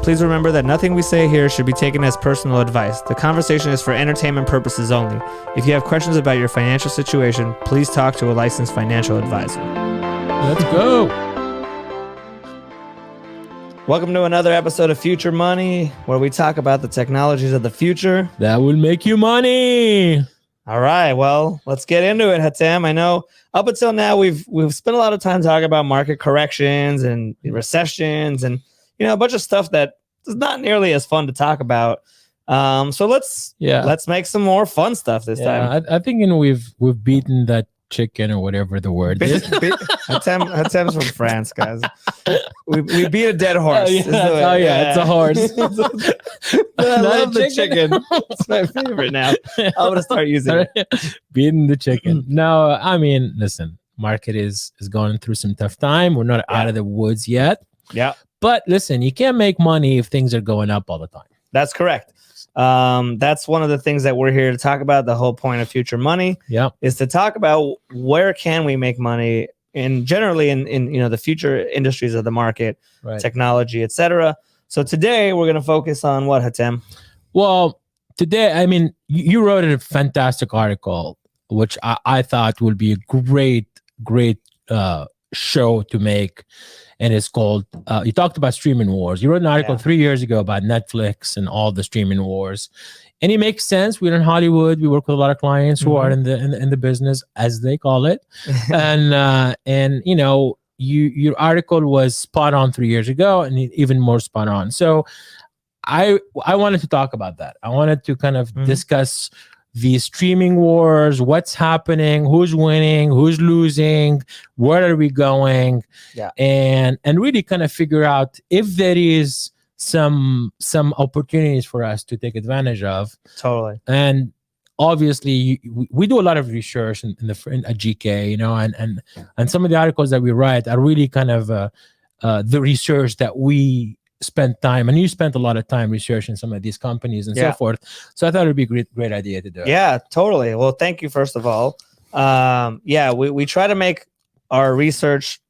Please remember that nothing we say here should be taken as personal advice. The conversation is for entertainment purposes only. If you have questions about your financial situation, please talk to a licensed financial advisor. Let's go. Welcome to another episode of Future Money, where we talk about the technologies of the future that will make you money. All right, well, let's get into it, Hatem. I know up until now we've spent a lot of time talking about market corrections and recessions and a bunch of stuff that is not nearly as fun to talk about. So let's make some more fun stuff this time. I think we've beaten that chicken or whatever the word is. Hatem's from France, guys. We beat a dead horse. It's a horse. I love the chicken. It's my favorite now. I'm gonna start using it. Beating the chicken. No, I mean, listen, market is going through some tough time. We're not out of the woods yet. Yeah. But listen, you can't make money if things are going up all the time. That's correct. That's one of the things that we're here to talk about. The whole point of Future Money is to talk about where can we make money generally in the future industries of the market, technology, etc. So today we're going to focus on what, Hatem? Well, today, I mean, you wrote a fantastic article, which I thought would be a great show to make. And it's called, you talked about streaming wars. You wrote an article 3 years ago about Netflix and all the streaming wars. And it makes sense. We're in Hollywood. We work with a lot of clients who are in the business, as they call it. and your article was spot on 3 years ago and even more spot on. So I wanted to talk about that. I wanted to kind of discuss the streaming wars, what's happening, who's winning, who's losing, where are we going, and really kind of figure out if there is some opportunities for us to take advantage of. Totally. And obviously, we do a lot of research in at GK, and some of the articles that we write are really kind of the research that we spent time, and you spent a lot of time researching some of these companies and so forth. So I thought it would be a great idea to do it. Yeah, totally. Well, thank you, first of all. We try to make our research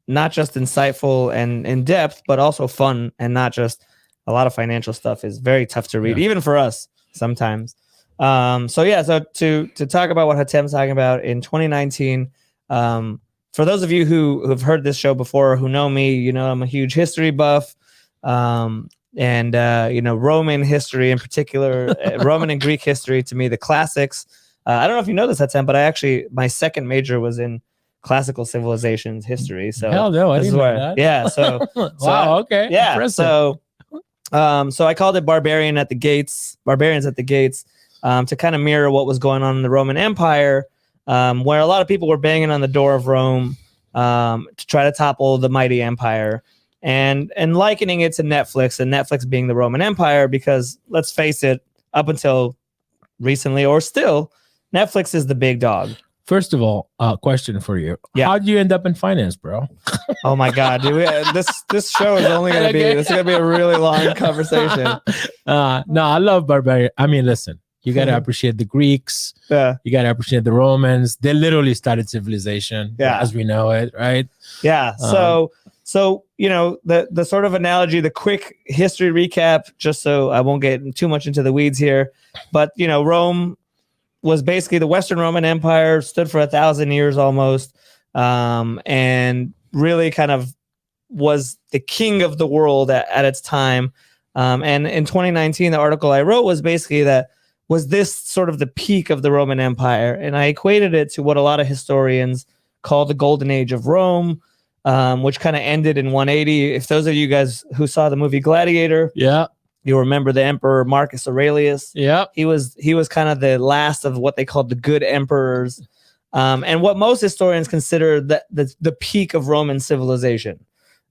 not just insightful and in depth, but also fun, and not just a lot of financial stuff is very tough to read, even for us sometimes. So to talk about what Hatem's talking about in 2019, for those of you who have heard this show before, who know me, I'm a huge history buff. Roman history in particular, Roman and Greek history, to me, the classics. I don't know if you know this, Hatem, but my second major was in classical civilizations history. So hell no, I didn't know that. Yeah. So wow. Okay. Yeah. Impressive. So I called it Barbarians at the Gates, to kind of mirror what was going on in the Roman Empire, where a lot of people were banging on the door of Rome to try to topple the mighty empire. And likening it to Netflix, and Netflix being the Roman Empire, because let's face it, up until recently or still, Netflix is the big dog. First of all, question for you. Yeah. How did you end up in finance, bro? Oh my God, dude. This show is only going to be, this is going to be a really long conversation. No, I love barbarian. I mean, listen, you got to appreciate the Greeks. Yeah. You got to appreciate the Romans. They literally started civilization as we know it, right? Yeah. So, the sort of analogy, the quick history recap, just so I won't get too much into the weeds here, but, Rome was basically the Western Roman Empire, stood for 1,000 years almost, and really kind of was the king of the world at its time. And in 2019, the article I wrote was basically was this sort of the peak of the Roman Empire. And I equated it to what a lot of historians call the golden age of Rome, which kind of ended in 180. If those of you guys who saw the movie Gladiator, you remember the Emperor Marcus Aurelius. Yeah, he was kind of the last of what they called the good emperors, and what most historians consider the peak of Roman civilization.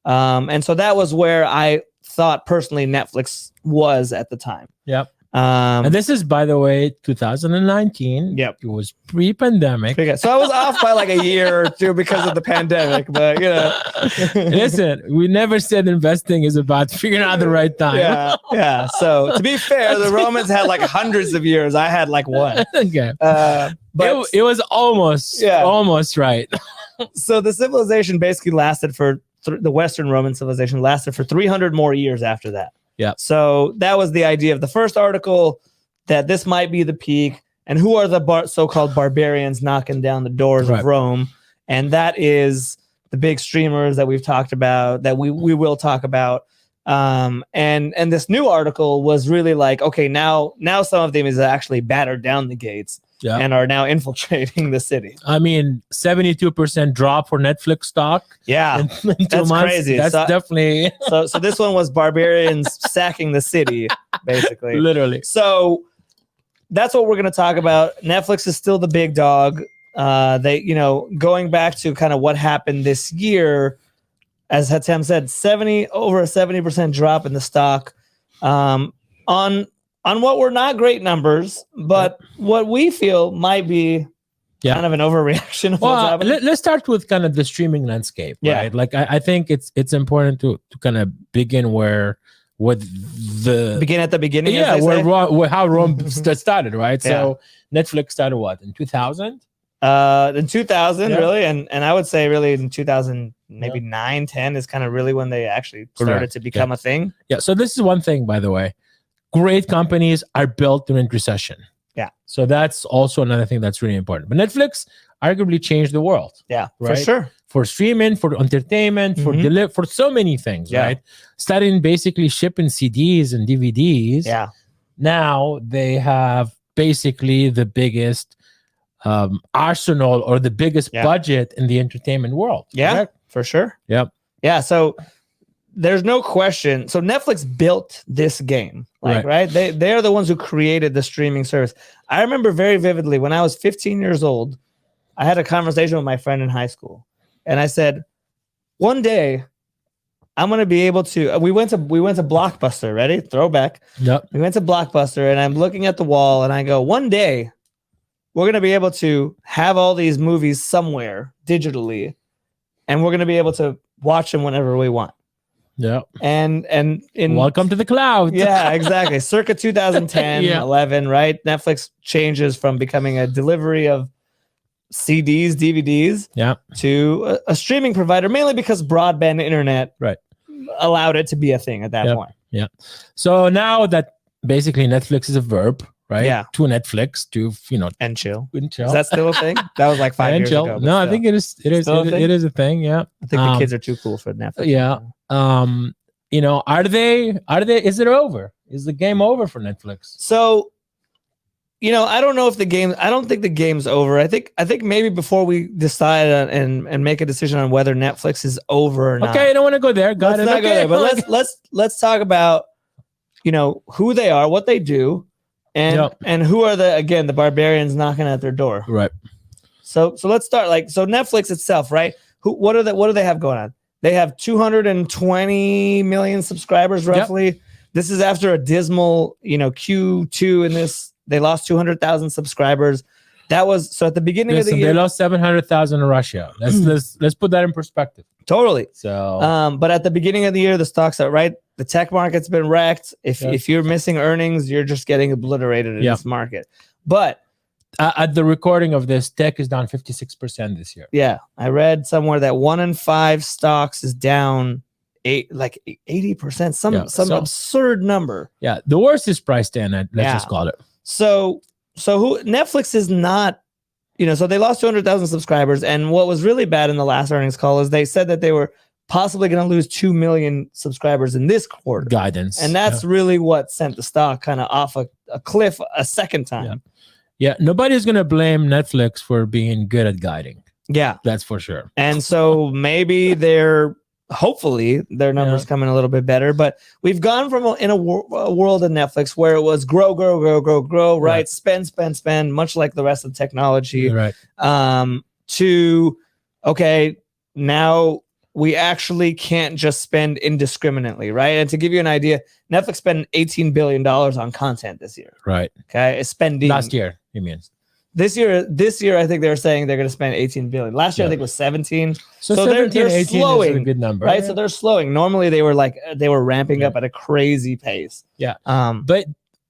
And so that was where I thought personally Netflix was at the time. Yep. And this is, by the way, 2019. Yep. It was pre-pandemic. So I was off by like a year or two because of the pandemic, but Listen, we never said investing is about figuring out the right time. Yeah. So to be fair, the Romans had like hundreds of years. I had like one. Okay. But it was almost right. So the civilization basically lasted for the Western Roman civilization lasted for 300 more years after that. Yeah. So that was the idea of the first article, that this might be the peak. And who are the so-called barbarians knocking down the doors of Rome? And that is the big streamers that we've talked about, that we will talk about. And this new article was really like, okay, now some of them is actually battered down the gates and are now infiltrating the city. I mean, 72% drop for Netflix stock. Yeah, in 2 that's months. crazy. That's definitely so this one was barbarians sacking the city, basically. literally. So that's what we're going to talk about. Netflix is still the big dog. They, going back to kind of what happened this year, as Hatem said, over a 70% drop in the stock, on what were not great numbers, but what we feel might be kind of an overreaction of what's happening. Let's start with kind of the streaming landscape, right? Like I think it's important to kind of begin begin at the beginning. How Rome started, right? So Netflix started what, in 2000? In 2000, really, and I would say really in 2000, maybe 9, 10 is kind of really when they actually started to become a thing. Yeah. So this is one thing, by the way. Great companies are built during recession. Yeah. So that's also another thing that's really important. But Netflix arguably changed the world. Yeah, right? for sure. For streaming, for entertainment, for so many things, right? Starting basically shipping CDs and DVDs. Yeah. Now they have basically the biggest arsenal or the biggest budget in the entertainment world. Yeah, correct? For sure. Yep. Yeah. So there's no question. So Netflix built this game, right? They're the ones who created the streaming service. I remember very vividly when I was 15 years old, I had a conversation with my friend in high school. And I said, one day I'm going to be able to, we went to Blockbuster, ready? Throwback. Yep. We went to Blockbuster and I'm looking at the wall and I go, one day we're going to be able to have all these movies somewhere digitally and we're going to be able to watch them whenever we want. Yeah. And in welcome to the cloud. Yeah, exactly. Circa 2010, 11, right? Netflix changes from becoming a delivery of CDs, DVDs, to a streaming provider, mainly because broadband internet allowed it to be a thing at that point. Yeah. So now that basically Netflix is a verb, right? Yeah. To Netflix, to and chill. And chill. Is that still a thing? That was like 5 years ago. No, I think it is. It is a thing. Yeah. I think the kids are too cool for Netflix. Yeah. Are they? Is it over? Is the game over for Netflix? So, I don't know if I don't think the game's over. I think maybe before we decide and make a decision on whether Netflix is over or not. Okay, I don't want to go there. Let's not go there, but let's talk about, who they are, what they do, and who are the barbarians knocking at their door. Right. So let's start so Netflix itself, right? What do they have going on? They have 220 million subscribers roughly. Yep. This is after a dismal, Q2 in this. They lost 200,000 subscribers. That was so at the beginning of the year. They lost 700,000 in Russia. Let's put that in perspective. Totally. So, but at the beginning of the year, the stocks are right. The tech market's been wrecked. If you're missing earnings, you're just getting obliterated in this market. But at the recording of this, tech is down 56% this year. Yeah, I read somewhere that 1 in 5 stocks is down 80%. Some absurd number. Yeah, the worst is priced in. Let's just call it. So Netflix is not, so they lost 200,000 subscribers. And what was really bad in the last earnings call is they said that they were possibly going to lose 2 million subscribers in this quarter. Guidance. And that's really what sent the stock kind of off a cliff a second time. Yeah. Nobody's going to blame Netflix for being good at guiding. Yeah. That's for sure. And so maybe hopefully their numbers come in a little bit better, but we've gone from in a world of Netflix where it was grow, right? Spend, much like the rest of technology, right? To, okay, now we actually can't just spend indiscriminately, right? And to give you an idea, Netflix spent $18 billion on content this year. Right. Okay. It's spending. Last year, you mean? This year, I think they're saying they're going to spend 18 billion. Last year, I think it was 17. So 17, they're 18 slowing, is a good number, right? So they're slowing. Normally, they were ramping up at a crazy pace. Yeah. But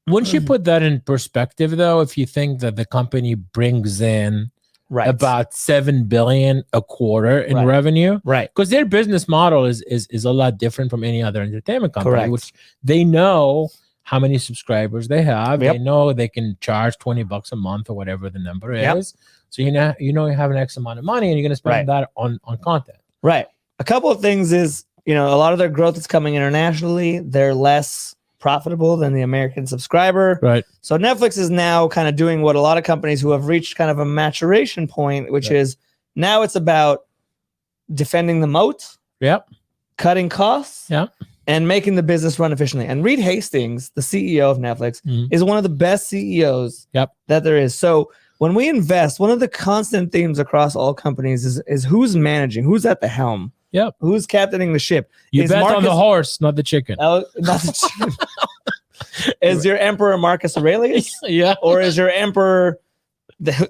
once you put that in perspective, though, if you think that the company brings in Right. about 7 billion a quarter in Right. revenue. Right. Because their business model is a lot different from any other entertainment company, Correct. which they know how many subscribers they have. Yep. They know they can charge $20 a month or whatever the number Yep. is. So you have an X amount of money and you're going to spend that on content. Right. A couple of things is, a lot of their growth is coming internationally. They're less profitable than the American subscriber. Right. So Netflix is now kind of doing what a lot of companies who have reached kind of a maturation point, which is now it's about defending the moat. Yep. Cutting costs. Yep. And making the business run efficiently. And Reed Hastings, the CEO of Netflix, is one of the best CEOs that there is. So when we invest, one of the constant themes across all companies is who's managing, who's at the helm, who's captaining the ship. You bet on the horse, not the chicken. Not the chicken. Is your emperor Marcus Aurelius? Yeah. Or is your emperor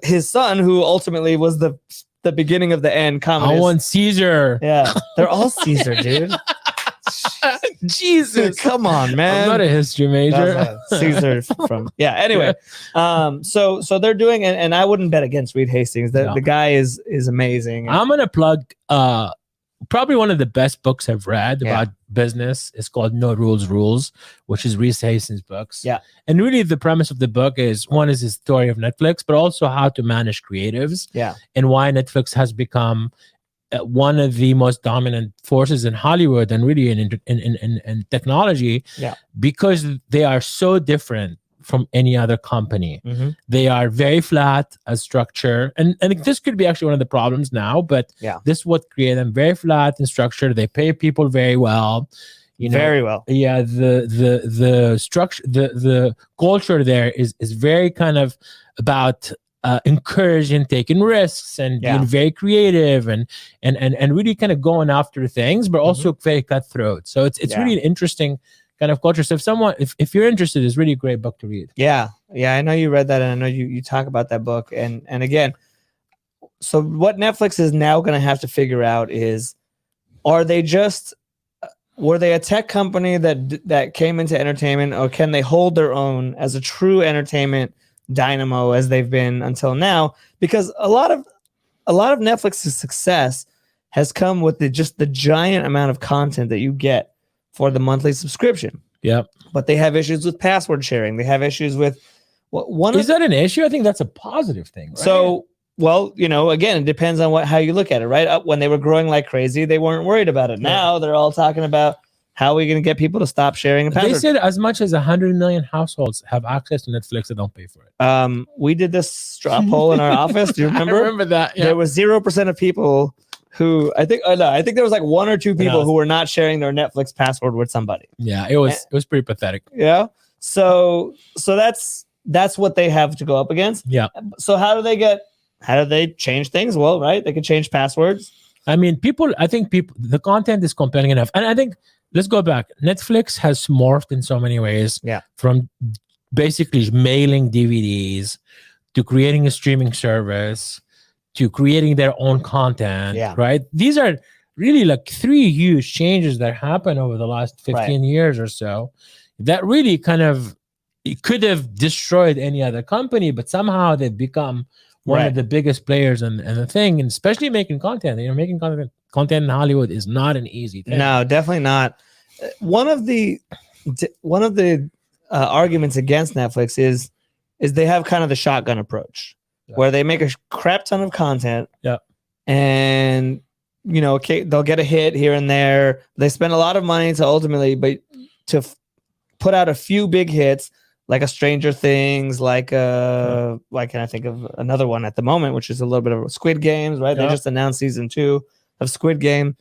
his son, who ultimately was the beginning of the end? Commodus? I want Caesar. Yeah, they're all Caesar, dude. Jesus, come on, man. I'm not a history major. Caesar from anyway. So they're doing, and I wouldn't bet against Reed Hastings. The guy is amazing. I'm gonna plug probably one of the best books I've read about business. It's called No Rules Rules, which is Reed Hastings' books. Yeah. And really the premise of the book is his story of Netflix, but also how to manage creatives. Yeah. And why Netflix has become one of the most dominant forces in Hollywood and really in technology, because they are so different from any other company. They are very flat as structure, and this could be actually one of the problems now, but this is what created them. Very flat in structure. They pay people very well. Very well. Yeah, the structure, the culture there is very kind of about encouraging taking risks and being very creative and really kind of going after things, but also very cutthroat. So it's really an interesting kind of culture. So if you're interested, it's really a great book to read. Yeah. I know you read that, and I know you talk about that book. And again, so what Netflix is now going to have to figure out is, were they a tech company that came into entertainment, or can they hold their own as a true entertainment dynamo as they've been until now? Because a lot of Netflix's success has come with the giant amount of content that you get for the monthly subscription. Yeah. But they have issues with password sharing. They have issues with is that an issue? I think that's a positive thing. Right? So, well, again, it depends on how you look at it, right? When they were growing like crazy, they weren't worried about it. Now they're all talking about how are we going to get people to stop sharing a password. They said as much as 100 million households have access to Netflix that don't pay for it. We did this straw poll in our office. Do you remember? I remember that. Yeah. There was 0% of people who I think there was like 1 or 2 people who were not sharing their Netflix password with somebody. Yeah, it was pretty pathetic. Yeah. So that's what they have to go up against. Yeah. So how do they change things? Well, right, they can change passwords. I mean, the content is compelling enough. And I think, let's go back. Netflix has morphed in so many ways. Yeah. From basically mailing DVDs to creating a streaming service to creating their own content. Yeah. Right. These are really like 3 huge changes that happened over the last 15 years or so that really it could have destroyed any other company, but somehow they've become one of the biggest players in the thing, and especially making content. Making content in Hollywood is not an easy thing. No, definitely not. One of the arguments against Netflix is they have kind of the shotgun approach, where they make a crap ton of content. Yeah. And they'll get a hit here and there. They spend a lot of money to put out a few big hits, like a Stranger Things, why can I think of another one at the moment, which is a little bit of Squid Games, right? Yeah. They just announced season 2 of Squid Game,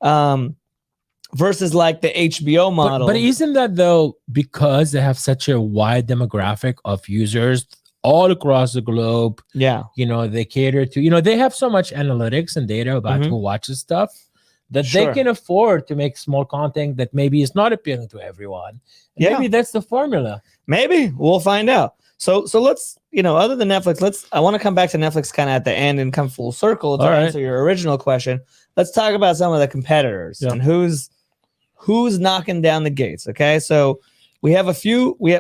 versus like the HBO model. But isn't that though, because they have such a wide demographic of users all across the globe? Yeah. They cater to, they have so much analytics and data about who watches stuff that they can afford to make small content that maybe is not appealing to everyone. Maybe that's the formula. Maybe we'll find out. So let's, other than Netflix, I want to come back to Netflix kind of at the end and come full circle to answer your original question. Let's talk about some of the competitors and who's knocking down the gates. Okay. So we have a few, we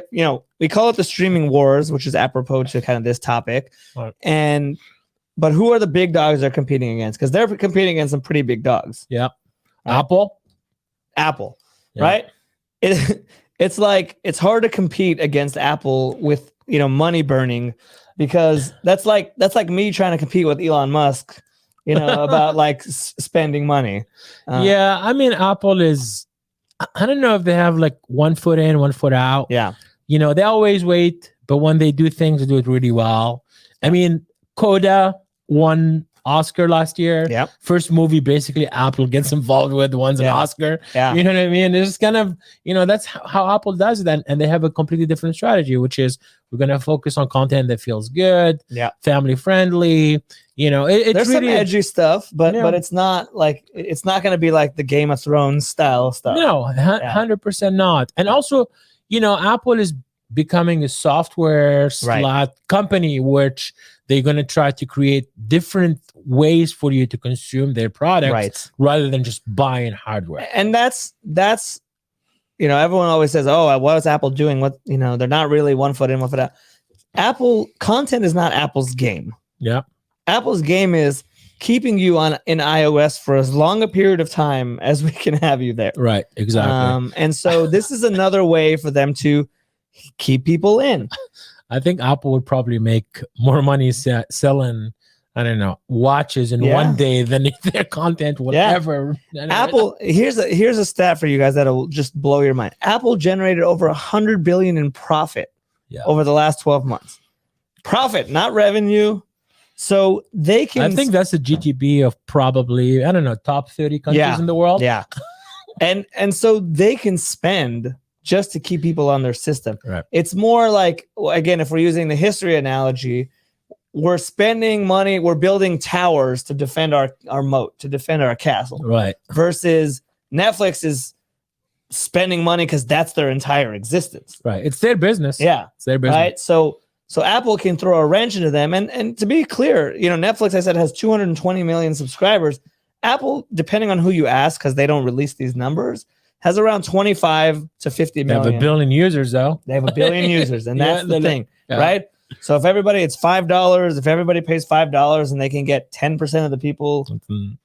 call it the streaming wars, which is apropos to kind of this topic. Right. And but who are the big dogs they're competing against? Because they're competing against some pretty big dogs. Yeah. Right? Apple, Yeah. right? It's like it's hard to compete against Apple with money burning, because that's like me trying to compete with Elon Musk, about like spending money. Yeah, I mean, Apple is. I don't know if they have like 1 foot in, 1 foot out. Yeah, they always wait, but when they do things, they do it really well. I mean, Coda won Oscar last year. Yep. First movie basically Apple gets involved with wins an Oscar. Yeah. You know what I mean? It's kind of, that's how Apple does it. And they have a completely different strategy, which is we're going to focus on content that feels good, family friendly. It's there's really some edgy stuff, but it's not going to be like the Game of Thrones style stuff. No, 100% not. And also, Apple is becoming a software company, which they're going to try to create different ways for you to consume their products rather than just buying hardware. And that's everyone always says, oh, what is Apple doing? What, they're not really 1 foot in, 1 foot out. Apple content is not Apple's game. Yeah. Apple's game is keeping you in iOS for as long a period of time as we can have you there. Right. Exactly. And so this is another way for them to keep people in. I think Apple would probably make more money selling, I don't know, watches in one day than if their content would ever. Apple, here's a stat for you guys that'll just blow your mind. Apple generated over $100 billion in profit over the last 12 months. Profit, not revenue. So they can. I think that's a GDP of probably, I don't know, top 30 countries in the world. Yeah. And so they can spend just to keep people on their system. Right. It's more like, again, if we're using the history analogy, we're spending money, we're building towers to defend our moat, to defend our castle. Right. Versus Netflix is spending money because that's their entire existence. Right. It's their business. Yeah. It's their business. Right. So Apple can throw a wrench into them. And to be clear, Netflix, I said, has 220 million subscribers. Apple, depending on who you ask, because they don't release these numbers, has around 25 to 50 million. They have 1 billion users, though. They have 1 billion users, and that's the thing, right? So if it's $5, if everybody pays $5 and they can get 10% of the people,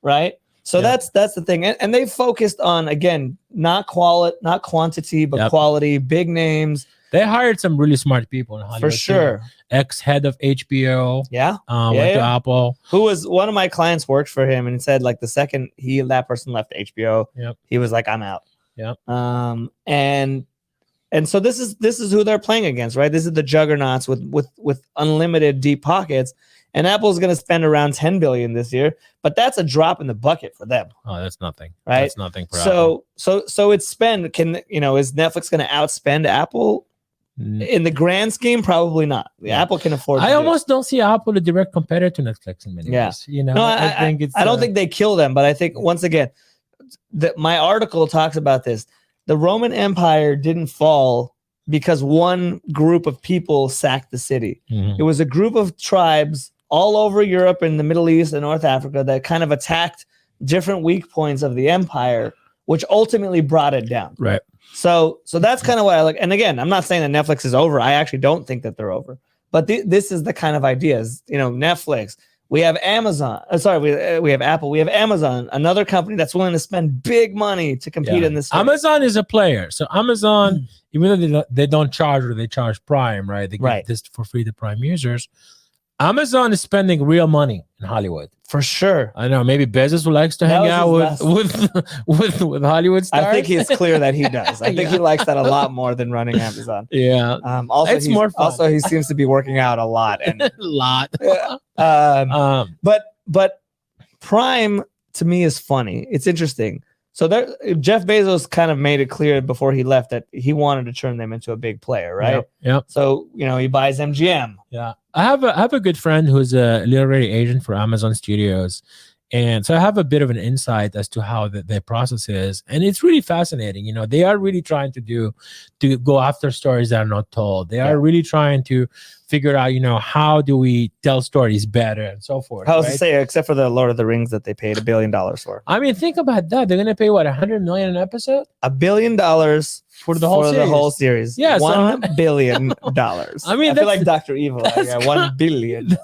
right? So that's the thing. And they focused on, again, not quantity, but quality, big names. They hired some really smart people in Hollywood. For sure. Ex-head of HBO. Went to Apple. Who was one of my clients worked for him and said like the second that person left HBO, he was like, I'm out. Yeah. And so this is who they're playing against, right? This is the juggernauts with unlimited deep pockets. And Apple's going to spend around $10 billion this year, but that's a drop in the bucket for them. Oh, that's nothing. Right? That's nothing for Apple. So its spend is Netflix going to outspend Apple? In the grand scheme, probably not. Apple can afford. I almost don't see Apple a direct competitor to Netflix in many ways. No, I think it's. I don't think they kill them, but I think once again, my article talks about this. The Roman Empire didn't fall because one group of people sacked the city. It was a group of tribes all over Europe and the Middle East and North Africa that kind of attacked different weak points of the empire, which ultimately brought it down. Right. So that's kind of what I look. And again, I'm not saying that Netflix is over. I actually don't think that they're over. But this is the kind of ideas. Netflix. We have Amazon. We have Apple. We have Amazon, another company that's willing to spend big money to compete in this space. Amazon is a player. So Amazon, even though they don't charge, or they charge Prime, right? They give this for free to Prime users. Amazon is spending real money in Hollywood. For sure. I know. Maybe Bezos likes to hang out with Hollywood stars. I think it's clear that he does. I think he likes that a lot more than running Amazon. Yeah. Also, it's more fun. Also, he seems to be working out a lot. And a lot. But Prime to me is funny. It's interesting. So Jeff Bezos kind of made it clear before he left that he wanted to turn them into a big player, right? Yep. So he buys MGM. Yeah. I have a good friend who's a literary agent for Amazon Studios. And so I have a bit of an insight as to how their process is. And it's really fascinating. They are really trying to go after stories that are not told. They are really trying to figure out, how do we tell stories better and so forth. I was to say, except for the Lord of the Rings that they paid $1 billion for. I mean, think about that. They're going to pay, what, $100 million an episode? $1 billion for the whole series. Yeah. $1 billion. I mean, I feel like Dr. Evil. $1 billion.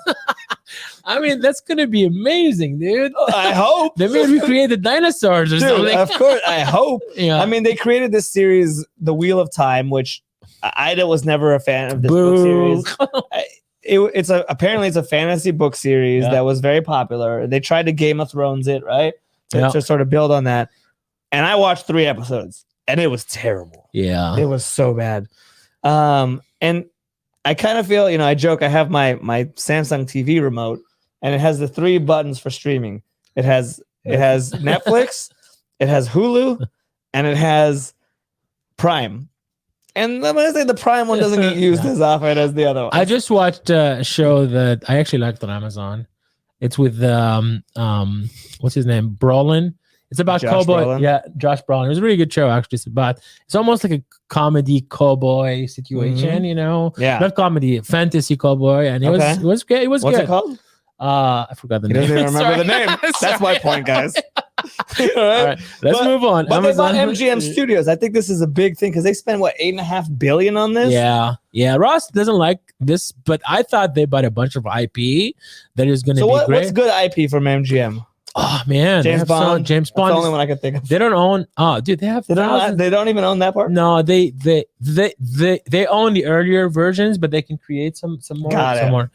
I mean, that's gonna be amazing, dude. I hope They may recreate the dinosaurs or Dude, something. of course, I hope. Yeah. I mean, they created this series, The Wheel of Time, which I was never a fan of this book series. Apparently it's a fantasy book series that was very popular. They tried to Game of Thrones it, right? To sort of build on that. And I watched 3 episodes and it was terrible. Yeah. It was so bad. And I kind of feel, I joke, I have my Samsung TV remote and it has the 3 buttons for streaming. It has Netflix, it has Hulu, and it has Prime. And I'm gonna say the Prime one doesn't get used as often as the other one. I just watched a show that I actually liked on Amazon. It's with what's his name? Brolin. It's about Josh cowboy. Brolin? Yeah, Josh Brolin. It was a really good show, actually. It's almost like a comedy cowboy situation, Yeah. Not comedy, fantasy cowboy, and it was great. It was What's good. it called? I forgot the He name. doesn't even remember Sorry. the name. That's my point, guys. All All right, let's move on. But Amazon. they bought MGM Studios. I think this is a big thing because they spent $8.5 billion on this. Yeah. Ross doesn't like this, but I thought they bought a bunch of IP that is going to be great. What's good IP from MGM? Oh man, James Bond. James That's Bond. the only one I could think of. They don't own. Oh, dude, they have. They don't even own that part. No, they own the earlier versions, but they can create some more. Got it. Some more.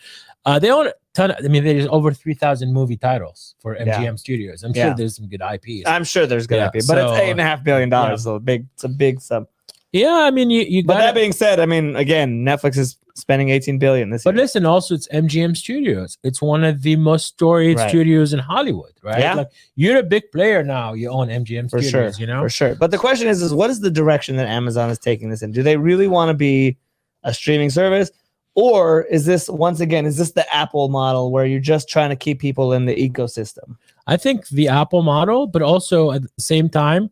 They own a ton. There's over 3,000 movie titles for MGM Studios. I'm sure there's some good IPs. I'm sure there's good IP, but it's $8.5 billion. So it's a big sum. Yeah, I mean, you. But that being said, I mean, again, Netflix is spending $18 billion this year. But listen, also it's MGM Studios. It's one of the most storied studios in Hollywood, right? Yeah. Like you're a big player now. You own MGM For Studios, sure, for sure. But the question is what is the direction that Amazon is taking this in? Do they really want to be a streaming service? Or is this, once again, the Apple model where you're just trying to keep people in the ecosystem? I think the Apple model, but also at the same time,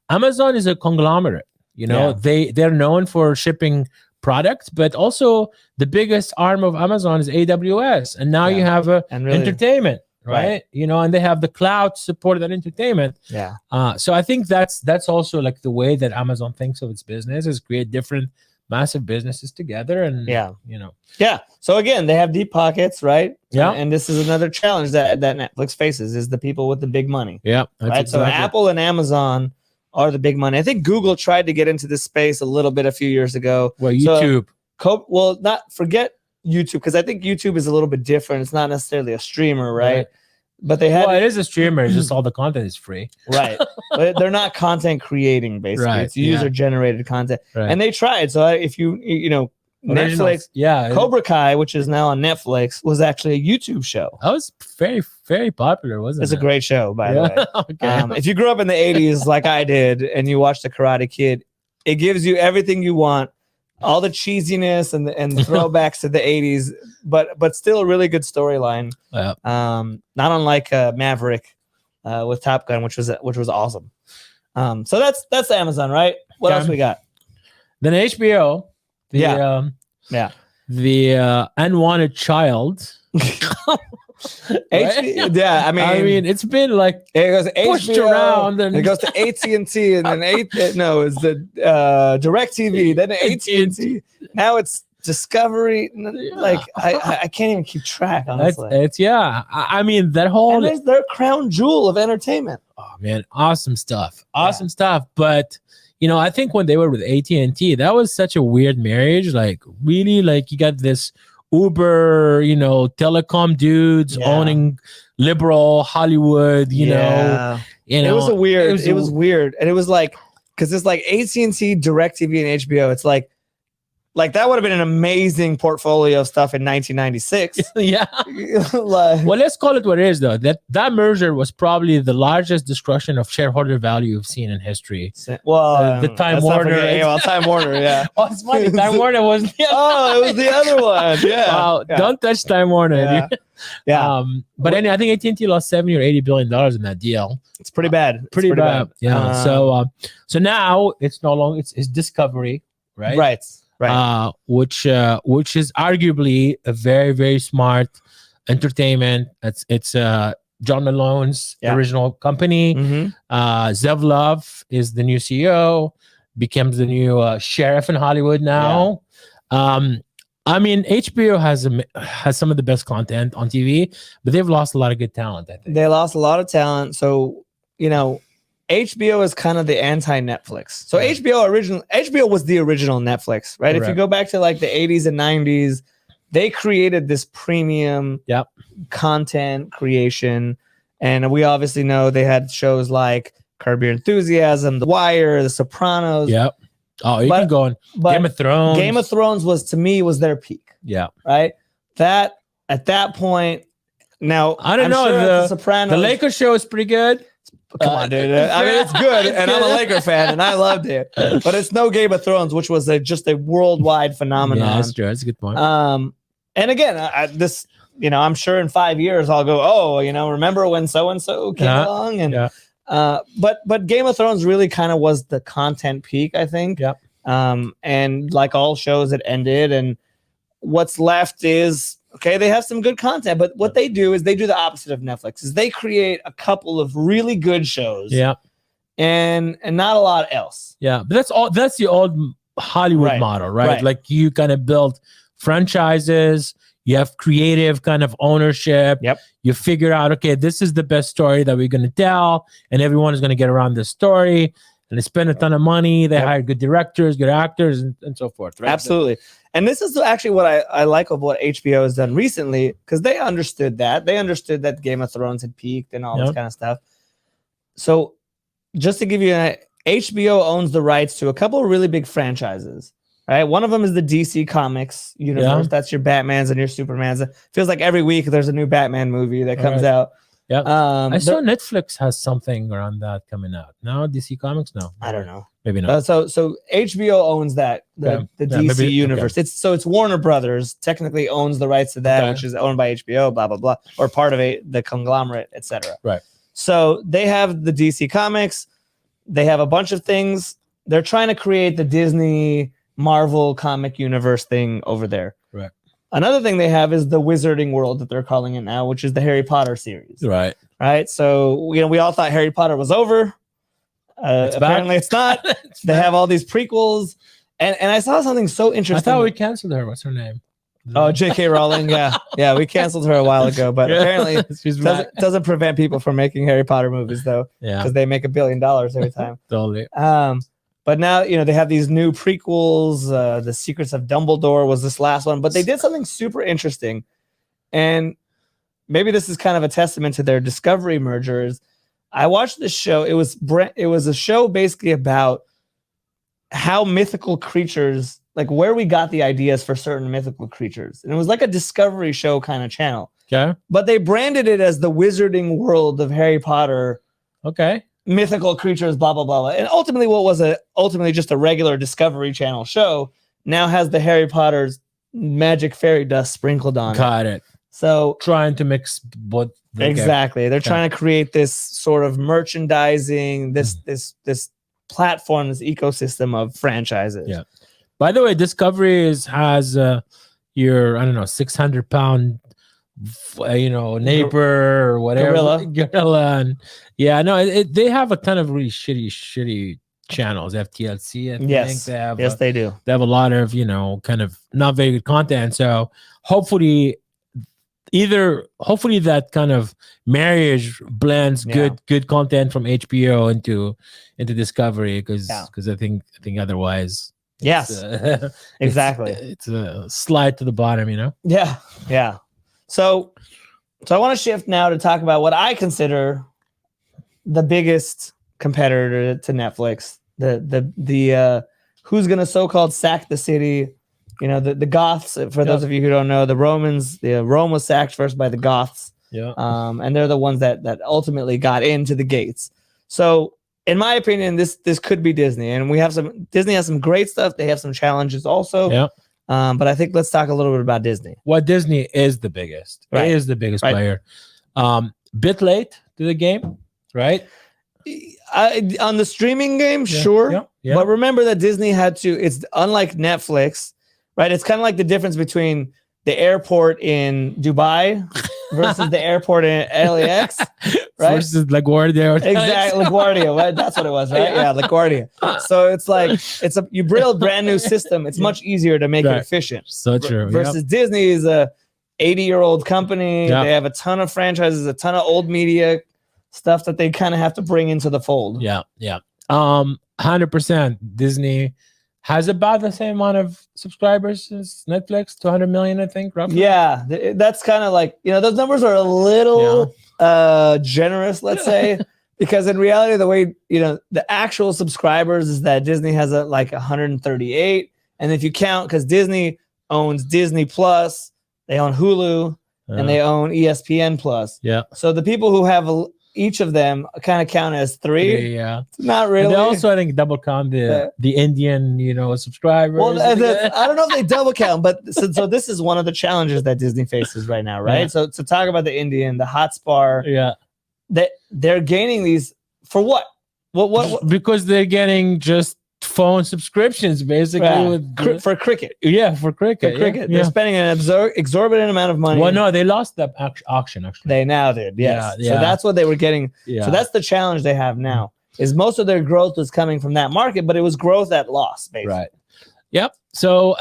Amazon is a conglomerate. They're known for shipping products, but also the biggest arm of Amazon is AWS. And now you have entertainment, right? And they have the cloud to support that entertainment. Yeah. So I think that's also like the way that Amazon thinks of its business is create different massive businesses together. And So again, they have deep pockets, right? Yeah. And this is another challenge that Netflix faces is the people with the big money. Yeah. Right. So Apple and Amazon are the big money. I think Google tried to get into this space a little bit a few years ago. Well, YouTube. Not forget YouTube, because I think YouTube is a little bit different. It's not necessarily a streamer, right? But they have it is a streamer. It's just all the content is free. Right. But they're not content creating, basically. Right, It's user generated content. Right. And they tried. So if Netflix, Cobra Kai, which is now on Netflix, was actually a YouTube show. That was very, very popular, wasn't it? It's a great show, by the way. Okay. If you grew up in the 80s like I did and you watched The Karate Kid, it gives you everything you want, all the cheesiness and the throwbacks to the 80s, but still a really good storyline. Yeah. Not unlike Maverick with Top Gun, which was awesome. So that's Amazon, right? What else we got? Then HBO. The unwanted child. I mean, it's been like it goes pushed HBO, around, and it goes to AT&T, and then it's the DirecTV, then AT&T. Now it's Discovery. Like I can't even keep track. Honestly, I mean that whole. And there's their crown jewel of entertainment. Oh man, awesome stuff, stuff. But I think when they were with AT&T, that was such a weird marriage. Like really, like you got this Uber, telecom dudes owning liberal Hollywood. It was weird. It was weird, and it was like because it's like AT&T, DirecTV, and HBO. It's like that would have been an amazing portfolio of stuff in 1996. Yeah. Well, let's call it what it is, though. That merger was probably the largest destruction of shareholder value we've seen in history. Well, the Time Warner. Time Warner, yeah. Oh, it's funny. Time Warner was. It was the other one. Yeah. Don't touch Time Warner. Yeah. But anyway, I think AT&T lost $70 or $80 billion in that deal. It's pretty bad. Pretty bad. Yeah. So now it's no longer it's Discovery, right? Right. Which is arguably a very, very smart entertainment. It's John Malone's original company. Mm-hmm. Zev Love is the new CEO, becomes the new sheriff in Hollywood now. I mean, HBO has some of the best content on TV, but they've lost a lot of good talent. I think They lost a lot of talent. So, HBO is kind of the anti-Netflix. So Yeah. HBO was the original Netflix, right? If you Correct. go back to like the 80s and 90s, they created this premium Yep. content creation. And we obviously know they had shows like Curb Your Enthusiasm, The Wire, The Sopranos. Yep. Oh, you But- can go on But Game of Thrones. Game of Thrones was their peak, Yeah. right? That at that point, now I don't I'm know, sure the- The Sopranos. The Lakers show is pretty good. Come on, dude. I mean, it's good, and I'm a Laker fan, and I loved it. But it's no Game of Thrones, which was just a worldwide phenomenon. Yeah, that's true. That's a good point. And again, I'm sure in 5 years I'll go, oh, remember when so and so came along, and but Game of Thrones really kind of was the content peak, I think. Yep. And like all shows, it ended, and what's left is. Okay, they have some good content, but what they do is they do the opposite of Netflix. Is they create a couple of really good shows, Yeah. and not a lot else. Yeah, but that's the old Hollywood Right. model, right? Right. Like you kind of build franchises, you have creative kind of ownership. Yep. You figure out, okay, this is the best story that we're going to tell, and everyone is going to get around this story. And they spend a ton of money. They hire good directors, good actors, and so forth. Right? Absolutely. And this is actually what I like of what HBO has done recently, because they understood that. They understood that Game of Thrones had peaked and all this kind of stuff. So just to give you HBO owns the rights to a couple of really big franchises. Right? One of them is the DC Comics universe. Yeah. That's your Batmans and your Supermans. It feels like every week there's a new Batman movie that comes out. Yeah. I saw there- Netflix has something around that coming out. No, DC Comics? No. I don't know. Maybe not. So HBO owns that the DC maybe- universe. It's Warner Brothers technically owns the rights to that, Okay. which is owned by HBO, blah blah blah, or part of the conglomerate, etc. Right. So they have the DC Comics. They have a bunch of things. They're trying to create the Disney Marvel comic universe thing over there. Right. Another thing they have is the Wizarding World that they're calling it now, which is the Harry Potter series. Right. Right. So we all thought Harry Potter was over. Apparently it's not. They have all these prequels, and I saw something so I interesting. thought we canceled her. What's her name? Oh, J.K. Rowling. Yeah, we canceled her a while ago, but apparently she's back. doesn't prevent people from making Harry Potter movies though, Yeah, because they make $1 billion every time. totally. But now they have these new prequels. The Secrets of Dumbledore was this last one, but they did something super interesting, and maybe this is kind of a testament to their Discovery mergers. I watched this show. It was a show basically about how mythical creatures, like where we got the ideas for certain mythical creatures. And it was like a Discovery show kind of channel. Okay. But they branded it as the Wizarding World of Harry Potter, Okay. mythical creatures, blah, blah, blah, blah. And ultimately what was ultimately just a regular Discovery Channel show now has the Harry Potter's magic fairy dust sprinkled on it. Got it. So Trying to mix both. exactly. They're trying to create this sort of merchandising, this platform, this ecosystem of franchises. Yeah. By the way, Discovery has your 600-pound neighbor or whatever gorilla, and they have a ton of really shitty channels. They have TLC, I think. Yes, they do. They have a lot of kind of not very good content. So hopefully that kind of marriage blends good content from HBO into Discovery, because I think otherwise. Yes, exactly. It's a slide to the bottom, Yeah. So I want to shift now to talk about what I consider the biggest competitor to Netflix. The who's gonna so-called sack the city. The Goths. For those of you who don't know, Rome was sacked first by the Goths. Yeah. And they're the ones that ultimately got into the gates. So in my opinion, this could be Disney, and Disney has some great stuff. They have some challenges also. Yeah. But I think let's talk a little bit about Disney. Well, Disney is the biggest. Right. It is the biggest player. Bit late to the game, right? On the streaming game, sure. Yeah. But remember that Disney it's unlike Netflix, right? It's kind of like the difference between the airport in Dubai versus the airport in LAX, right? Versus LaGuardia. Exactly, LaGuardia. Right? That's what it was, right? Yeah, LaGuardia. So it's like you build a brand new system. It's much easier to make it efficient. So true. Versus Disney is a 80-year-old company. Yep. They have a ton of franchises, a ton of old media stuff that they kind of have to bring into the fold. Yeah. 100%. Disney has about the same amount of subscribers as Netflix, 200 million, I think, roughly. Yeah, that's kind of like, those numbers are a little generous, let's say, because in reality, the way, the actual subscribers is that Disney has like 138. And if you count, because Disney owns Disney Plus, they own Hulu, and they own ESPN Plus. Yeah. So the people who have each of them kind of count as three. Yeah. Not really. And they also, I think, double count the Indian, subscribers. Well, I don't know if they double count, but so this is one of the challenges that Disney faces right now, right? Yeah. So to talk about the Indian, the hotspar, they're gaining these for what? What? Because they're getting just phone subscriptions, basically, for cricket. Yeah, for cricket. They're spending an exorbitant amount of money. Well, no, they lost that auction, actually. They now did, yes. Yeah. So that's what they were getting. Yeah. So that's the challenge they have now, is most of their growth was coming from that market, but it was growth at loss, basically. Right. Yep. So,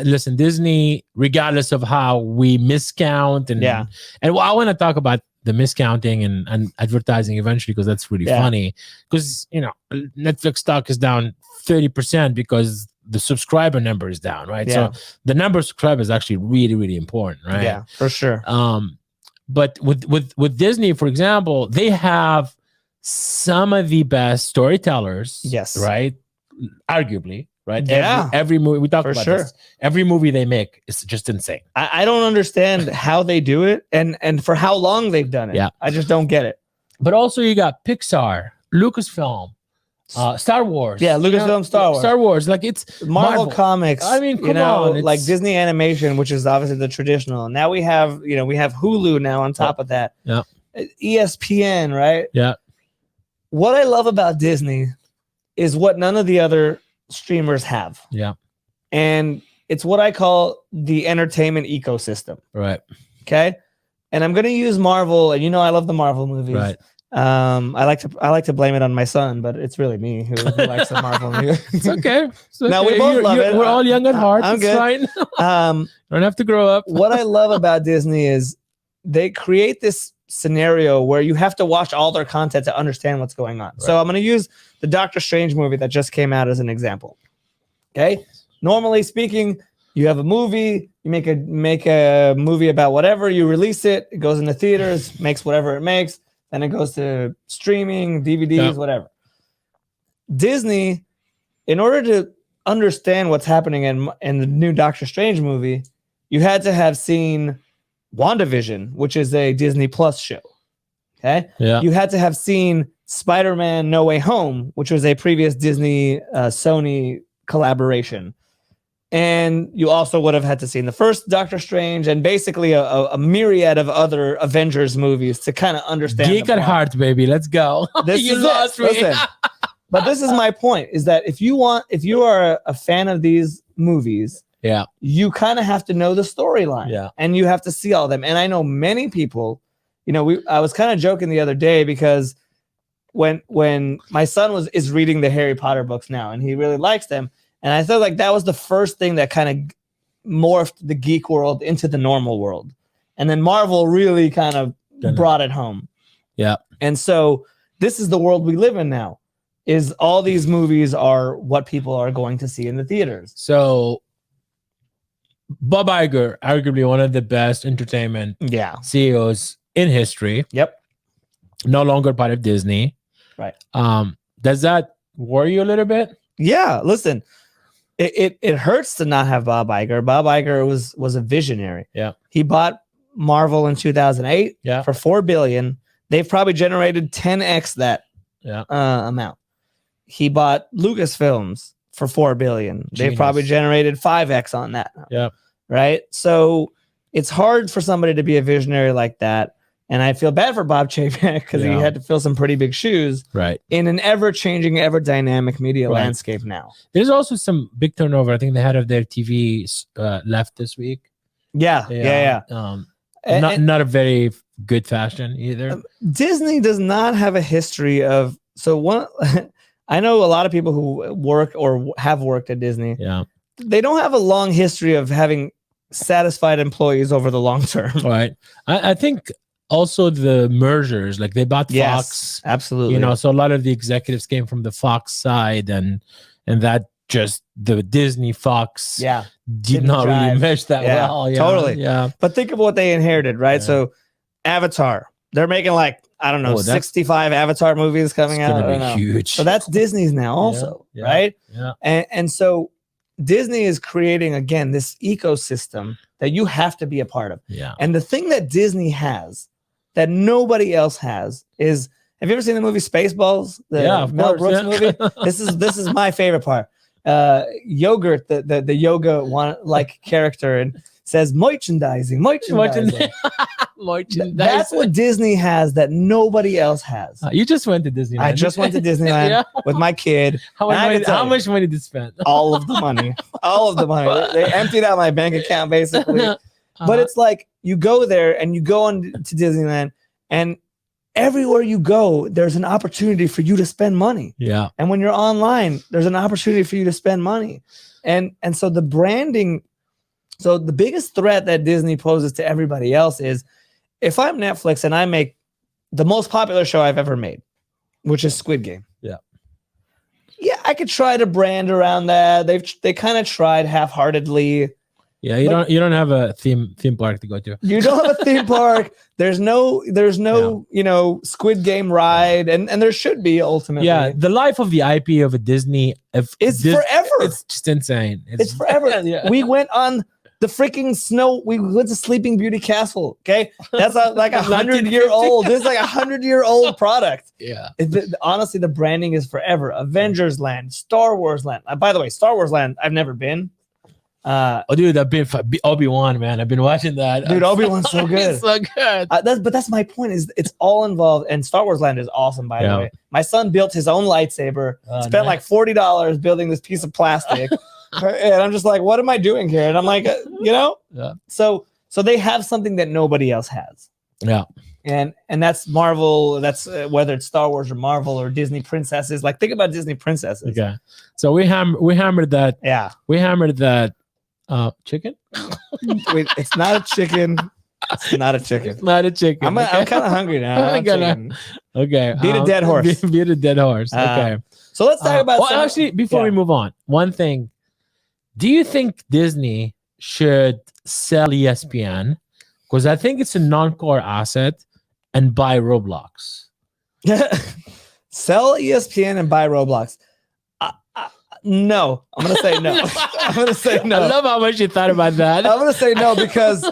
listen, Disney, regardless of how we miscount, and I want to talk about the miscounting and advertising eventually, because that's really funny. Because Netflix stock is down 30% because the subscriber number is down, right? So the number of subscribers is actually really, really important, right? Yeah, for sure. But with Disney, for example, they have some of the best storytellers. Yes. Right. Arguably. Right. Yeah. Every movie we talk about this. Every movie they make is just insane. I don't understand how they do it and for how long they've done it. Yeah. I just don't get it. But also you got Pixar, Lucasfilm, Star Wars. Yeah, Lucasfilm, Star Wars. Like, it's Marvel Comics. I mean, come on, like Disney Animation, which is obviously the traditional. Now we have, we have Hulu now on top of that. Yeah. ESPN, right? Yeah. What I love about Disney is what none of the other streamers have. Yeah. And it's what I call the entertainment ecosystem. Right. Okay. And I'm going to use Marvel, and I love the Marvel movies. Right. I like to blame it on my son, but it's really me who likes the Marvel movies. It's okay. No, we both love it. We're all young at heart. I'm it's good. Fine. Don't have to grow up. What I love about Disney is they create this scenario where you have to watch all their content to understand what's going on. Right. So I'm going to use the Doctor Strange movie that just came out as an example. Okay. Normally speaking, you have a movie, you make a movie about whatever, you release it, it goes into theaters, makes whatever it makes, then it goes to streaming, DVDs, whatever. Disney, in order to understand what's happening in the new Doctor Strange movie, you had to have seen WandaVision, which is a Disney Plus show. Okay. Yeah. You had to have seen Spider-Man No Way Home, which was a previous Disney Sony collaboration. And you also would have had to see the first Doctor Strange and basically a myriad of other Avengers movies to kind of understand. Geek at heart, baby. Let's go. You lost me. Listen, but this is my point, is that if you are a fan of these movies, you kind of have to know the storyline. Yeah. And you have to see all of them. And I know many people, I was kind of joking the other day because when my son is reading the Harry Potter books now, and he really likes them. And I felt like that was the first thing that kind of morphed the geek world into the normal world. And then Marvel really kind of brought it home. Yeah. And so this is the world we live in now, is all these movies are what people are going to see in the theaters. So Bob Iger, arguably one of the best entertainment CEOs in history. Yep. No longer part of Disney. Right. Does that worry you a little bit? Yeah. Listen, it hurts to not have Bob Iger. Bob Iger was a visionary. Yeah. He bought Marvel in 2008 for $4 billion. They've probably generated 10x that amount. He bought Lucasfilms for $4 billion. They've probably generated 5x on that. Yeah. Right. So it's hard for somebody to be a visionary like that. And I feel bad for Bob Chapek because he had to fill some pretty big shoes in an ever-changing, ever-dynamic media landscape now. There's also some big turnover. I think the head of their TV left this week. Yeah. not a very good fashion either. Disney does not have a history of I know a lot of people who work or have worked at Disney. Yeah, they don't have a long history of having satisfied employees over the long term. Right. I think also the mergers, like they bought Fox, absolutely. You know, so a lot of the executives came from the Fox side, and that just the Disney Fox did not really mesh that well. Yeah, totally. Yeah. But think of what they inherited, right? Yeah. So Avatar, they're making like, I don't know, 65 Avatar movies coming out. I don't know. Huge. So that's Disney's now also, right? Yeah. And so Disney is creating, again, this ecosystem that you have to be a part of. Yeah. And the thing that Disney has that nobody else has is, have you ever seen the movie Spaceballs? The Mel Brooks movie? This is my favorite part. Yogurt, the yoga like character, and says merchandising. That's what Disney has that nobody else has. You just went to Disneyland. I just went to Disneyland with my kid. How much money did you spend? All of the money. All of the money. They emptied out my bank account basically. But it's like you go there and you go on to Disneyland, and everywhere you go, there's an opportunity for you to spend money. Yeah. And when you're online, there's an opportunity for you to spend money. And so the branding, so the biggest threat that Disney poses to everybody else is, if I'm Netflix and I make the most popular show I've ever made, which is Squid Game. Yeah. Yeah, I could try to brand around that. They kind of tried half-heartedly. Yeah, you don't have a theme park to go to. You don't have a theme park. There's no Squid Game ride, and there should be ultimately. Yeah, the life of the IP of a Disney is forever. It's just insane. It's forever. We went on the freaking snow. We went to Sleeping Beauty Castle. Okay, that's like 100-year-old. This is like 100-year-old product. Yeah. Honestly, the branding is forever. Avengers Land, Star Wars Land. By the way, Star Wars Land, I've never been. Dude, I've been Obi-Wan, man. I've been watching that. Dude, Obi-Wan's so good. It's so good. That's my point. Is it's all involved, and Star Wars Land is awesome. By the way, my son built his own lightsaber. Spent like $40 building this piece of plastic, and I'm just like, what am I doing here? And I'm like, Yeah. So they have something that nobody else has. Yeah. And that's Marvel. That's whether it's Star Wars or Marvel or Disney princesses. Like, think about Disney princesses. Okay. So we hammered that. Yeah. We hammered that. Chicken? Wait, it's not a chicken. It's not a chicken. It's not a chicken. I'm kind of hungry now. Okay. Beat a dead horse. Beat a dead horse. Okay. So let's talk about. Actually, before we move on, one thing. Do you think Disney should sell ESPN? Because I think it's a non-core asset, and buy Roblox. Sell ESPN and buy Roblox. No, I'm gonna say no. I'm gonna say no. I love how much you thought about that. I'm gonna say no because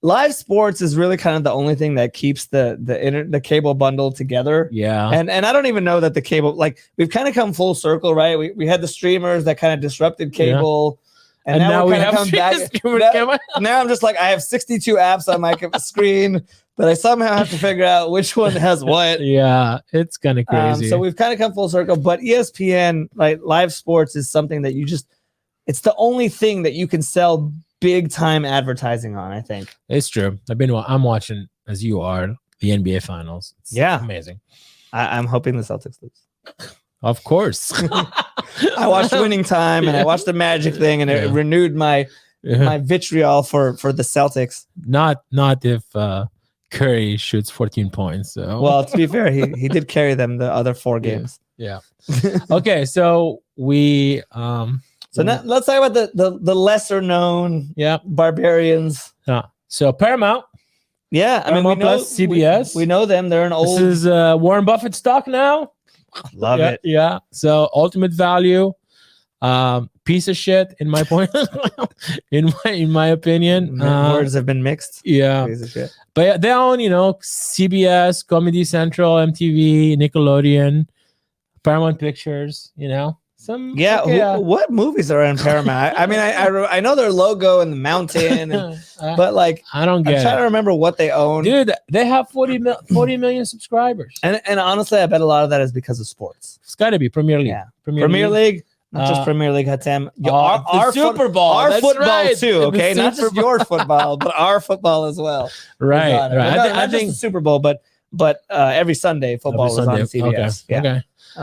live sports is really kind of the only thing that keeps the cable bundle together. Yeah. And I don't even know that the cable, like, we've kind of come full circle, right? We had the streamers that kind of disrupted cable. Yeah. And now we have now I'm just like, I have 62 apps on my screen, but I somehow have to figure out which one has what. Yeah, it's kind of crazy. So we've kind of come full circle, but ESPN, like live sports, is something that it's the only thing that you can sell big time advertising on, I think. It's true. I'm watching, as you are, the NBA finals. It's amazing. I'm hoping the Celtics lose. Of course. I watched Winning Time and I watched the Magic thing, and it renewed my vitriol for the Celtics. Not if Curry shoots 14 points. So. Well, to be fair, he did carry them the other 4 games. Yeah. Okay, so we so now let's talk about the lesser known barbarians. Yeah. So Paramount. Yeah, I mean, we know CBS. We know them. They're an old. This is Warren Buffett stock now. Love it. Yeah. So ultimate value, piece of shit in my point, in my opinion. Words have been mixed. Yeah. Piece of shit. But they own, CBS, Comedy Central, MTV, Nickelodeon, Paramount Pictures. Some. Yeah. What movies are in Paramount? I mean, I know their logo and the mountain, but like, I don't get. I'm trying to remember what they own. Dude, they have 40 million subscribers. And honestly, I bet a lot of that is because of sports. It's got to be Premier League. Yeah. Premier League. Not just Premier League, Hatem. The Super Bowl. Our That's football right. too, okay? The Not Super just your football, but our football as well. Right. Right. I Not think just the Super Bowl, but every Sunday football was on CBS. Okay. Yeah. Okay.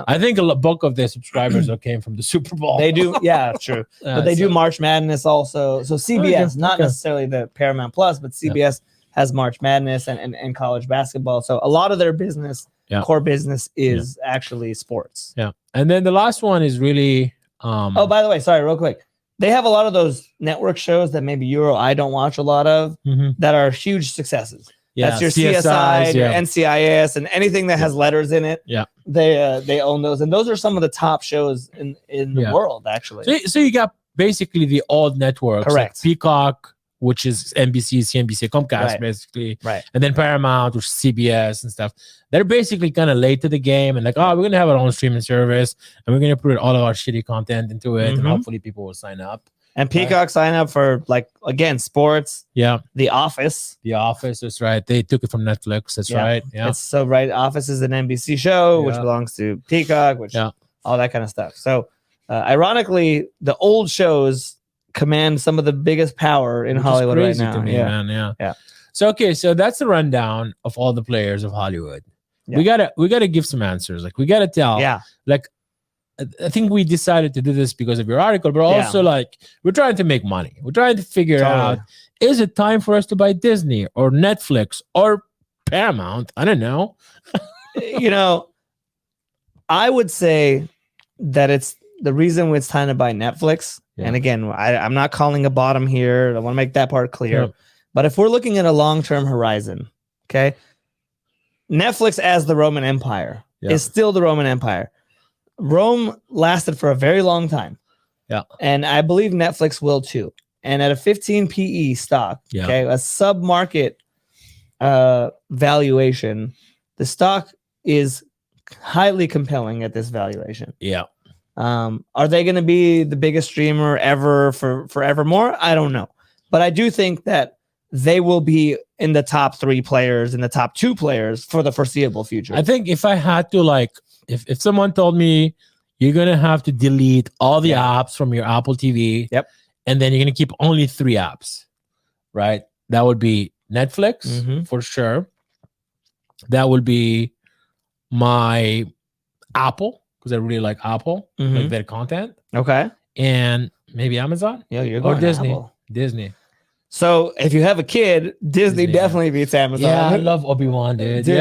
I think a bulk of their subscribers came from the Super Bowl. They do, yeah, true. But they do March Madness also. So CBS, not necessarily the Paramount Plus, but CBS has March Madness and college basketball. So a lot of their business, core business, is actually sports. Yeah. And then the last one is really oh, by the way, sorry, real quick. They have a lot of those network shows that maybe you or I don't watch a lot of that are huge successes. Yeah, that's your CSI, your NCIS, and anything that has letters in it. Yeah, they own those, and those are some of the top shows in the world, actually. So you got basically the old networks, correct? Like Peacock, which is NBC, CNBC, Comcast, basically, right? And then Paramount, which is CBS and stuff. They're basically kind of late to the game, and like, oh, we're gonna have our own streaming service, and we're gonna put all of our shitty content into it, and hopefully people will sign up. And Peacock sign up for, like, again, sports. Yeah. The Office. The Office, that's right. They took it from Netflix. That's right. Yeah. It's so right. Office is an NBC show, which belongs to Peacock, which all that kind of stuff. So ironically, the old shows command some of the biggest power in Hollywood right now. Yeah. So okay, so that's the rundown of all the players of Hollywood. Yeah. We gotta give some answers. Like, we gotta tell. Yeah. Like, I think we decided to do this because of your article, but also like, we're trying to make money. We're trying to figure out, is it time for us to buy Disney or Netflix or Paramount? I don't know. I would say that it's the reason it's time to buy Netflix. Yeah. And again, I'm not calling a bottom here. I want to make that part clear. Yeah. But if we're looking at a long-term horizon, okay, Netflix as the Roman Empire is still the Roman Empire. Rome lasted for a very long time. Yeah. And I believe Netflix will too. And at a 15 PE stock, okay, a sub-market valuation, the stock is highly compelling at this valuation. Yeah. Are they going to be the biggest streamer ever for forevermore? I don't know. But I do think that they will be in the top 3 players, in the top 2 players for the foreseeable future. I think if I had to, like, if someone told me you're going to have to delete all the apps from your Apple TV, and then you're going to keep only 3 apps, right? That would be Netflix for sure. That would be my Apple, because I really like Apple, like their content. Okay. And maybe Amazon. Yeah, you're going Disney. Apple. Disney. So if you have a kid, Disney definitely beats Amazon. Yeah, I love Obi-Wan, dude. It's so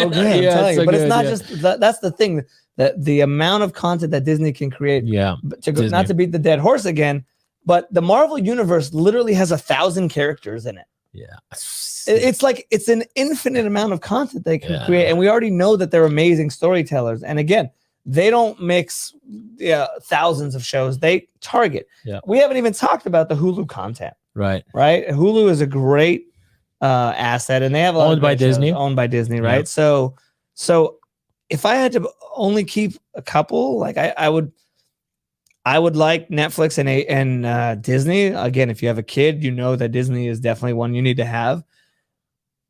good. I'm telling you. But it's not just that's the thing, that the amount of content that Disney can create. Yeah. Not to beat the dead horse again, but the Marvel universe literally has 1,000 characters in it. Yeah. It's like it's an infinite amount of content they can create, and we already know that they're amazing storytellers. And again, they don't mix thousands of shows. They target. Yeah. We haven't even talked about the Hulu content. Right. Hulu is a great asset, and they have a lot owned by Disney. Owned by Disney, right? So if I had to only keep a couple, like I would like Netflix and Disney. Again, if you have a kid, you know that Disney is definitely one you need to have.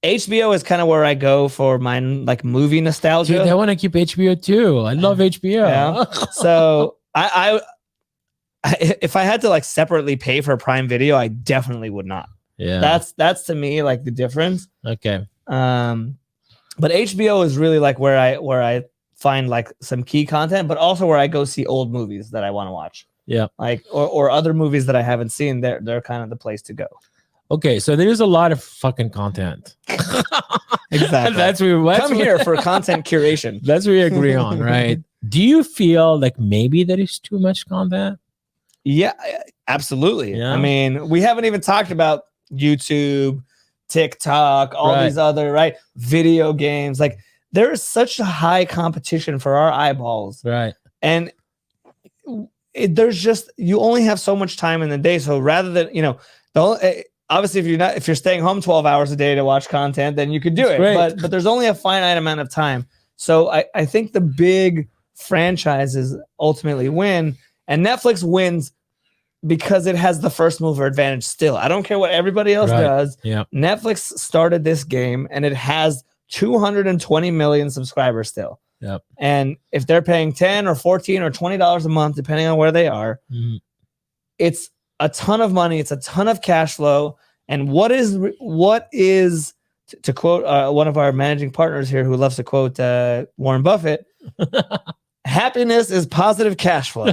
HBO is kind of where I go for my like movie nostalgia. Dude, I want to keep HBO too. I love HBO. Yeah. So I if I had to like separately pay for Prime Video, I definitely would not. Yeah. That's to me like the difference. Okay. But HBO is really like where I find like some key content, but also where I go see old movies that I want to watch. Yeah. Like or other movies that I haven't seen. They're kind of the place to go. Okay, so there's a lot of fucking content. Exactly. Come here for content curation. That's what we agree on, right? Do you feel like maybe there is too much content? Yeah, absolutely. Yeah. I mean, we haven't even talked about YouTube, TikTok, all these other video games. Like, there is such a high competition for our eyeballs, right? And there's just, you only have so much time in the day. So rather than obviously, if you're staying home 12 hours a day to watch content, then you could do it. Great. But there's only a finite amount of time. So I think the big franchises ultimately win, and Netflix wins because it has the first mover advantage still. I don't care what everybody else does. Yeah. Netflix started this game, and it has 220 million subscribers still. Yep. And if they're paying 10 or 14 or $20 a month, depending on where they are, it's a ton of money. It's a ton of cash flow. And what is to quote one of our managing partners here who loves to quote Warren Buffett, happiness is positive cash flow.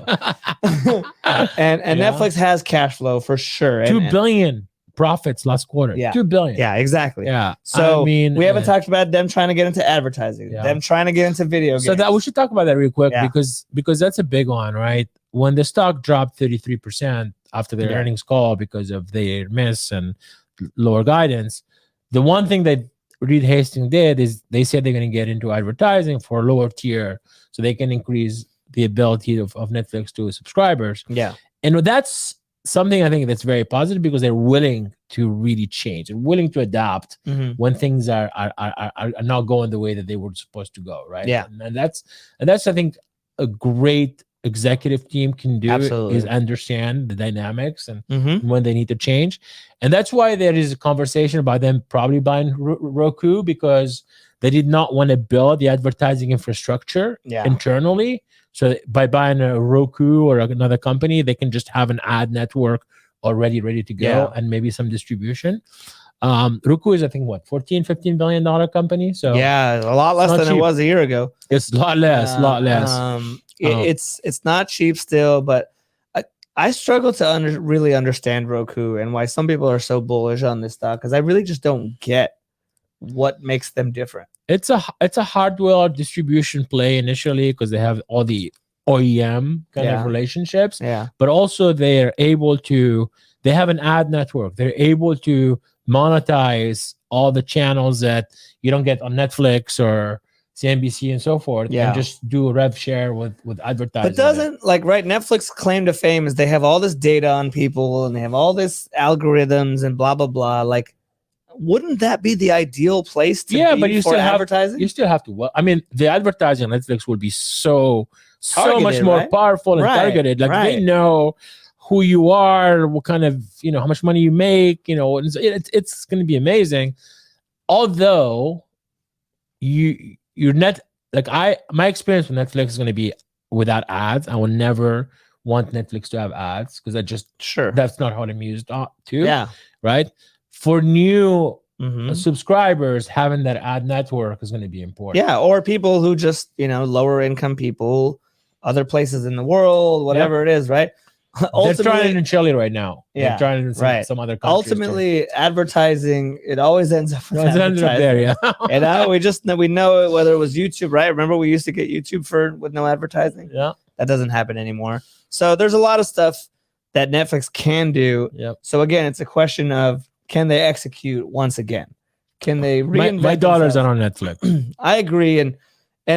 and Netflix has cash flow for sure. $2 billion profits last quarter. Yeah. $2 billion. Yeah, exactly. Yeah. So I mean, we haven't talked about them trying to get into advertising, them trying to get into video games. So that we should talk about that real quick because that's a big one, right? When the stock dropped 33% after their earnings call because of their miss and lower guidance, the one thing that Reed Hastings did is they said they're going to get into advertising for a lower tier so they can increase the ability of Netflix to subscribers. Yeah. And that's something I think that's very positive because they're willing to really change and willing to adapt when things are not going the way that they were supposed to go, right? Yeah. And that's I think a great executive team can do is understand the dynamics and when they need to change. And that's why there is a conversation about them probably buying Roku, because they did not want to build the advertising infrastructure internally. So by buying a Roku or another company, they can just have an ad network already ready to go and maybe some distribution. Roku is, I think, what, $14-15 billion company. So yeah, a lot less than cheap. It was a year ago. It's a lot less, It's not cheap still, but I struggle to really understand Roku and why some people are so bullish on this stock, because I really just don't get what makes them different. It's a hardware distribution play initially because they have all the OEM kind of relationships. Yeah. But also they have an ad network. They're able to monetize all the channels that you don't get on Netflix or CNBC and so forth, and just do a rev share with advertising. But doesn't Netflix claim to fame is they have all this data on people and they have all this algorithms and blah blah blah. Like, wouldn't that be the ideal place to be but you for still advertising? You still have to. Well, I mean, the advertising on Netflix would be so much more powerful and targeted. Like they know who you are, what kind of how much money you make. It's going to be amazing. Although my experience with Netflix is going to be without ads. I will never want Netflix to have ads because that's not how I'm used to. Yeah. Right. For new subscribers, having that ad network is going to be important. Yeah. Or people who just, lower income people, other places in the world, whatever it is. Right. They're trying it in Chile right now. Yeah. They're trying it in some other countries. Ultimately, advertising, it always ends up with advertising. There, yeah. And we know it, whether it was YouTube, right? Remember we used to get YouTube with no advertising? Yeah. That doesn't happen anymore. So there's a lot of stuff that Netflix can do. Yep. So again, it's a question of, can they execute once again? Can they reinvent my daughters are on Netflix. I agree. And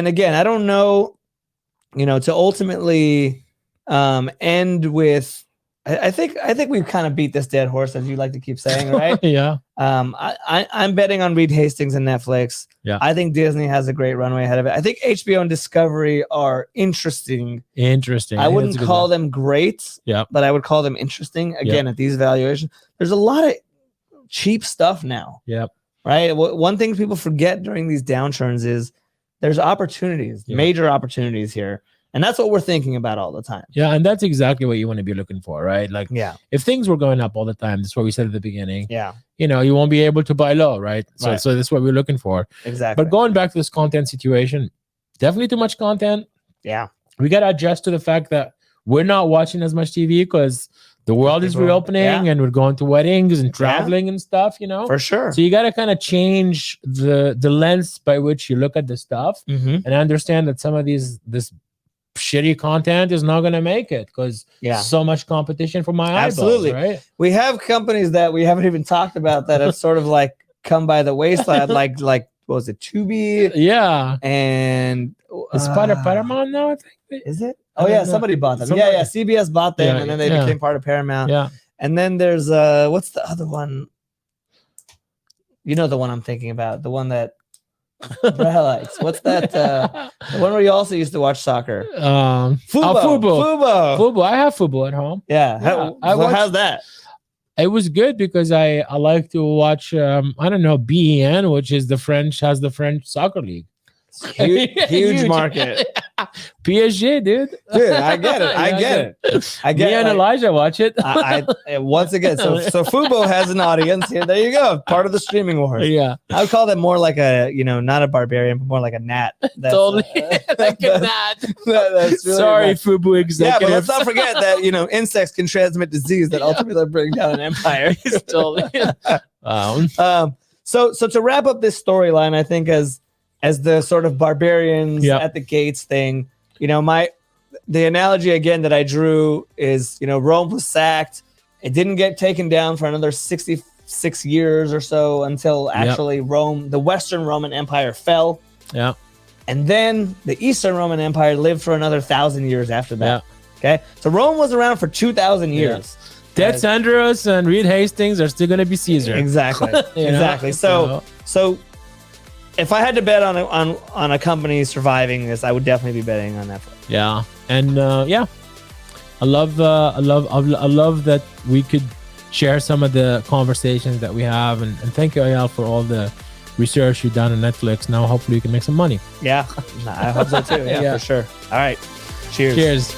again, I don't know, to ultimately end with, I think we've kind of beat this dead horse, as you like to keep saying, right? Yeah. I'm betting on Reed Hastings and Netflix. Yeah. I think Disney has a great runway ahead of it. I think HBO and Discovery are interesting. I wouldn't call them great, but I would call them interesting. Again, at these valuations, there's a lot of cheap stuff now. Yep. Right. One thing people forget during these downturns is there's opportunities, major opportunities here. And that's what we're thinking about all the time. Yeah. And that's exactly what you want to be looking for, right? Like, if things were going up all the time, that's what we said at the beginning. Yeah. You won't be able to buy low, right? So that's what we're looking for. Exactly. But going back to this content situation, definitely too much content. Yeah. We got to adjust to the fact that we're not watching as much TV because the world is reopening and we're going to weddings and traveling and stuff, For sure. So you got to kind of change the lens by which you look at the stuff and understand that some of this shitty content is not going to make it because so much competition for my eyeballs, right? We have companies that we haven't even talked about that have sort of like come by the wayside, like what was it, Tubi? Yeah. And it's part of Paramount now, I think. Is it? Oh yeah, somebody bought them. Yeah, CBS bought them, and then they became part of Paramount. Yeah. And then there's what's the other one? You know the one I'm thinking about, the one that Brad likes. What's that? The one where you also used to watch soccer. Fubo. Fubo. I have Fubo at home. Yeah. How's that? It was good because I like to watch BEN, which is the French soccer league. Huge market. PSG, dude. Dude, I get it. I get it. I get Me it. and Elijah watch it. I once again, so Fubo has an audience here. There you go, part of the streaming wars. Yeah, I would call that more like a, not a barbarian, but more like a gnat. That's, totally. Like a gnat. That's really Sorry, nice. Fubu Yeah, executive. but let's not forget that insects can transmit disease that ultimately bring down an empire. Totally. Wow. So to wrap up this storyline, I think as the sort of barbarians at the gates thing, the analogy again that I drew is, Rome was sacked. It didn't get taken down for another 66 years or so until actually Rome, the Western Roman Empire, fell. Yeah. And then the Eastern Roman Empire lived for another 1,000 years after that. Yeah. Okay. So Rome was around for 2,000 years. Ted Sandros and Reed Hastings are still going to be Caesar. Exactly. Exactly. So if I had to bet on a company surviving this, I would definitely be betting on Netflix. Yeah. And I love that we could share some of the conversations that we have, and thank you, Ayal, for all the research you've done on Netflix. Now hopefully you can make some money. Yeah. I hope so too. Yeah, for sure. All right. Cheers.